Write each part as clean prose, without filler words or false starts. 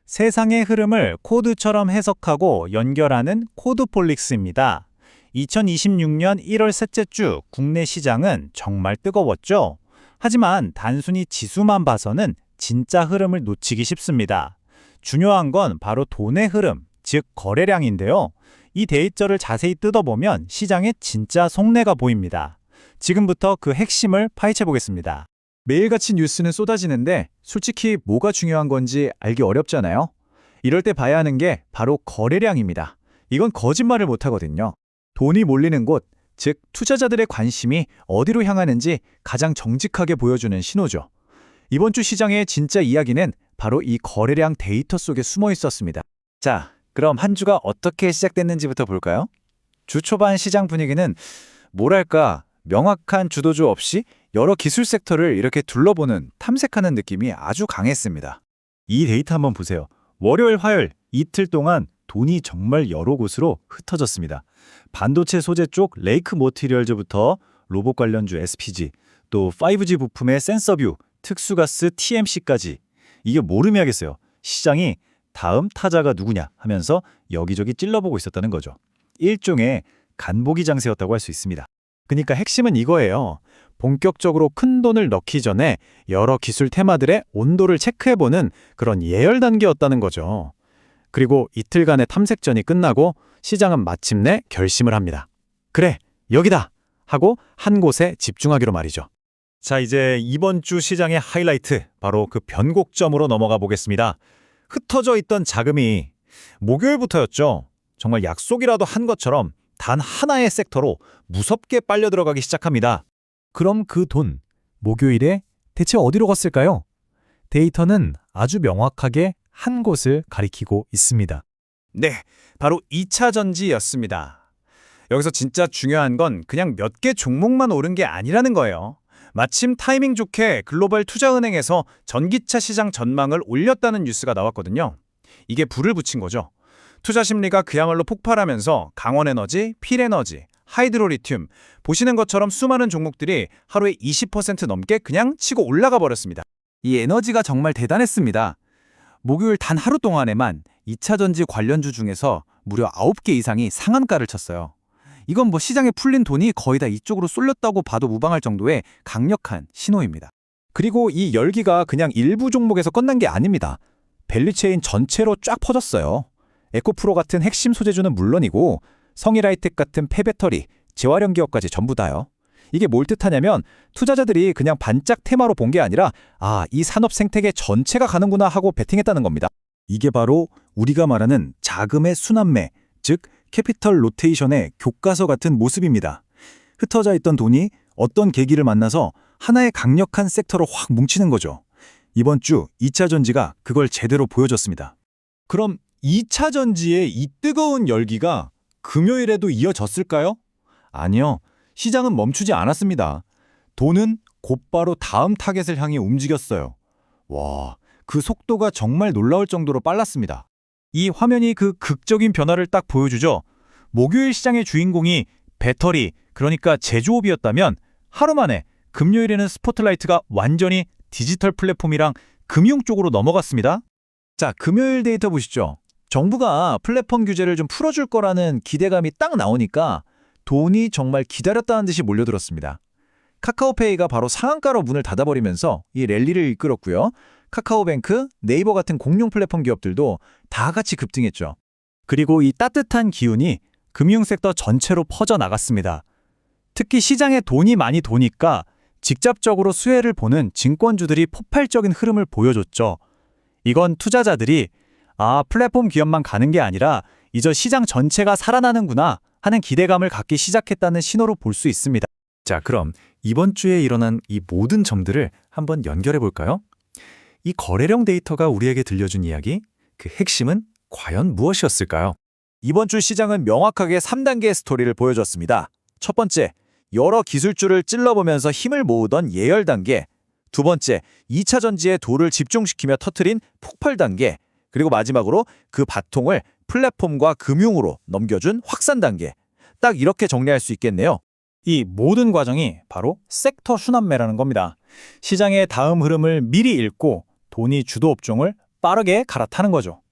세상의 흐름을 코드처럼 해석하고 연결하는 코드폴릭스입니다. 2026년 1월 셋째 주 국내 시장은 정말 뜨거웠죠. 하지만 단순히 지수만 봐서는 진짜 흐름을 놓치기 쉽습니다. 중요한 건 바로 돈의 흐름, 즉 거래량인데요. 이 데이터를 자세히 뜯어보면 시장의 진짜 속내가 보입니다. 지금부터 그 핵심을 파헤쳐 보겠습니다. 매일같이 뉴스는 쏟아지는데 솔직히 뭐가 중요한 건지 알기 어렵잖아요. 이럴 때 봐야 하는 게 바로 거래량입니다. 이건 거짓말을 못 하거든요. 돈이 몰리는 곳, 즉 투자자들의 관심이 어디로 향하는지 가장 정직하게 보여주는 신호죠. 이번 주 시장의 진짜 이야기는 바로 이 거래량 데이터 속에 숨어 있었습니다. 자, 그럼 한 주가 어떻게 시작됐는지부터 볼까요? 주 초반 시장 분위기는 뭐랄까 명확한 주도주 없이 여러 기술 섹터를 이렇게 둘러보는 탐색하는 느낌이 아주 강했습니다. 이 데이터 한번 보세요. 월요일, 화요일 이틀 동안 돈이 정말 여러 곳으로 흩어졌습니다. 반도체 소재 쪽 레이크 모티리얼즈부터 로봇 관련주 SPG, 또 5G 부품의 센서뷰, 특수가스 TMC까지. 이게 모름이 하겠어요. 시장이 다음 타자가 누구냐 하면서 여기저기 찔러보고 있었다는 거죠. 일종의 간보기 장세였다고 할 수 있습니다. 그러니까 핵심은 이거예요. 본격적으로 큰 돈을 넣기 전에 여러 기술 테마들의 온도를 체크해보는 그런 예열 단계였다는 거죠. 그리고 이틀간의 탐색전이 끝나고 시장은 마침내 결심을 합니다. 그래, 여기다! 하고 한 곳에 집중하기로 말이죠. 자, 이제 이번 주 시장의 하이라이트, 바로 그 변곡점으로 넘어가 보겠습니다. 흩어져 있던 자금이 목요일부터였죠. 정말 약속이라도 한 것처럼 단 하나의 섹터로 무섭게 빨려 들어가기 시작합니다. 그럼 그 돈, 목요일에 대체 어디로 갔을까요? 데이터는 아주 명확하게 한 곳을 가리키고 있습니다. 네, 바로 2차 전지였습니다. 여기서 진짜 중요한 건 그냥 몇 개 종목만 오른 게 아니라는 거예요. 마침 타이밍 좋게 글로벌 투자은행에서 전기차 시장 전망을 올렸다는 뉴스가 나왔거든요. 이게 불을 붙인 거죠. 투자 심리가 그야말로 폭발하면서 강원에너지, 필에너지, 하이드로리튬, 보시는 것처럼 수많은 종목들이 하루에 20% 넘게 그냥 치고 올라가 버렸습니다. 이 에너지가 정말 대단했습니다. 목요일 단 하루 동안에만 2차 전지 관련주 중에서 무려 9개 이상이 상한가를 쳤어요. 이건 뭐 시장에 풀린 돈이 거의 다 이쪽으로 쏠렸다고 봐도 무방할 정도의 강력한 신호입니다. 그리고 이 열기가 그냥 일부 종목에서 끝난 게 아닙니다. 밸류체인 전체로 쫙 퍼졌어요. 에코프로 같은 핵심 소재주는 물론이고 성일하이텍 같은 폐배터리, 재활용 기업까지 전부 다요. 이게 뭘 뜻하냐면 투자자들이 그냥 반짝 테마로 본 게 아니라 이 산업 생태계 전체가 가는구나 하고 베팅했다는 겁니다. 이게 바로 우리가 말하는 자금의 순환매, 즉 캐피털 로테이션의 교과서 같은 모습입니다. 흩어져 있던 돈이 어떤 계기를 만나서 하나의 강력한 섹터로 확 뭉치는 거죠. 이번 주 2차 전지가 그걸 제대로 보여줬습니다. 그럼 2차 전지의 이 뜨거운 열기가 금요일에도 이어졌을까요? 아니요. 시장은 멈추지 않았습니다. 돈은 곧바로 다음 타겟을 향해 움직였어요. 와, 그 속도가 정말 놀라울 정도로 빨랐습니다. 이 화면이 그 극적인 변화를 딱 보여주죠. 목요일 시장의 주인공이 배터리, 그러니까 제조업이었다면 하루 만에 금요일에는 스포트라이트가 완전히 디지털 플랫폼이랑 금융 쪽으로 넘어갔습니다. 자, 금요일 데이터 보시죠. 정부가 플랫폼 규제를 좀 풀어줄 거라는 기대감이 딱 나오니까 돈이 정말 기다렸다는 듯이 몰려들었습니다. 카카오페이가 바로 상한가로 문을 닫아버리면서 이 랠리를 이끌었고요. 카카오뱅크, 네이버 같은 공룡 플랫폼 기업들도 다 같이 급등했죠. 그리고 이 따뜻한 기운이 금융섹터 전체로 퍼져나갔습니다. 특히 시장에 돈이 많이 도니까 직접적으로 수혜를 보는 증권주들이 폭발적인 흐름을 보여줬죠. 이건 투자자들이 플랫폼 기업만 가는 게 아니라 이제 시장 전체가 살아나는구나 하는 기대감을 갖기 시작했다는 신호로 볼 수 있습니다. 자, 그럼 이번 주에 일어난 이 모든 점들을 한번 연결해 볼까요? 이 거래량 데이터가 우리에게 들려준 이야기, 그 핵심은 과연 무엇이었을까요? 이번 주 시장은 명확하게 3단계의 스토리를 보여줬습니다. 첫 번째, 여러 기술주를 찔러보면서 힘을 모으던 예열 단계. 두 번째, 2차 전지의 도를 집중시키며 터트린 폭발 단계. 그리고 마지막으로 그 바통을 플랫폼과 금융으로 넘겨준 확산 단계. 딱 이렇게 정리할 수 있겠네요. 이 모든 과정이 바로 섹터 순환매라는 겁니다. 시장의 다음 흐름을 미리 읽고 돈이 주도 업종을 빠르게 갈아타는 거죠.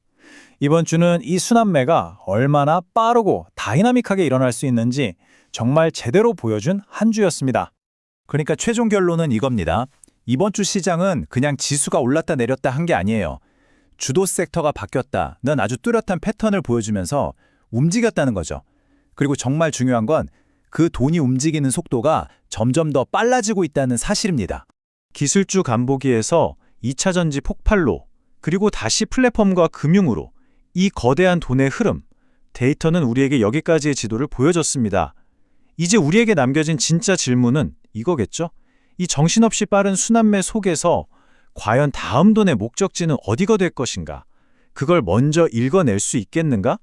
이번 주는 이 순환매가 얼마나 빠르고 다이나믹하게 일어날 수 있는지 정말 제대로 보여준 한 주였습니다. 그러니까 최종 결론은 이겁니다. 이번 주 시장은 그냥 지수가 올랐다 내렸다 한 게 아니에요. 주도 섹터가 바뀌었다는 아주 뚜렷한 패턴을 보여주면서 움직였다는 거죠. 그리고 정말 중요한 건 그 돈이 움직이는 속도가 점점 더 빨라지고 있다는 사실입니다. 기술주 간보기에서 2차 전지 폭발로 그리고 다시 플랫폼과 금융으로 이 거대한 돈의 흐름, 데이터는 우리에게 여기까지의 지도를 보여줬습니다. 이제 우리에게 남겨진 진짜 질문은 이거겠죠? 이 정신없이 빠른 순환매 속에서 과연 다음 돈의 목적지는 어디가 될 것인가? 그걸 먼저 읽어낼 수 있겠는가?